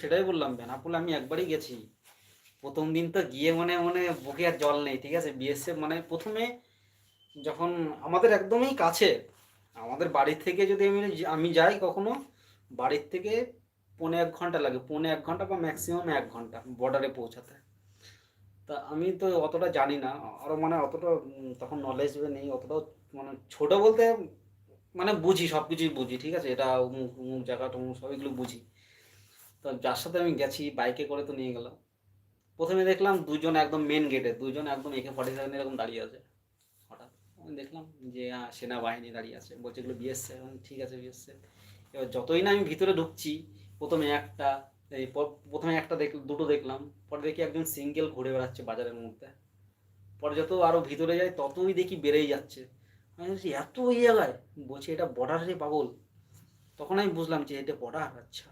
সেটাই বললাম, বেনাপোল আমি একবারই গেছি। প্রথম দিন তো গিয়ে মনে মনে বুকে আর জল নেই, ঠিক আছে। বিএসএফ মানে প্রথমে যখন আমাদের একদমই কাছে, আমাদের বাড়ি থেকে যদি আমি যাই কখনো, বাড়ির থেকে 1.25 ঘন্টা লাগে, 1.25 ঘন্টা বা ম্যাক্সিমাম 1 ঘন্টা বর্ডারে পৌঁছাতে। তা আমি তো অতটা জানি না, আরও মানে অতটা তখন নলেজ নেই অতটা, মানে ছোট বলতে মানে বুঝি, সব কিছুই বুঝি, ঠিক আছে, এটা অমুক অমুক জায়গা টমুক সব এগুলো বুঝি। তো যার সাথে আমি গেছি বাইকে করে তো নিয়ে গেলাম। প্রথমে দেখলাম দুজন একদম মেন গেটে, দুজন একদম AK-47 এরকম দাঁড়িয়ে আছে। হঠাৎ আমি দেখলাম যে সেনাবাহিনী দাঁড়িয়ে আছে, বলছে এগুলো বিএসএফ। ঠিক আছে বিএসএফ। এবার যতই না আমি ভিতরে ঢুকছি, প্রথমে একটা প্রথমে একটা দুটো দেখলাম, পরে দেখি একজন সিঙ্গেল ঘুরে বেড়াচ্ছে বাজারের মধ্যে। পরে যত আরো ভিতরে যায় ততই দেখি বেড়েই যাচ্ছে। আমি বলছি এত ওই জায়গায়, বলছি এটা বর্ডার রে পাগল। তখন আমি বুঝলাম যে এটা বর্ডার, আচ্ছা।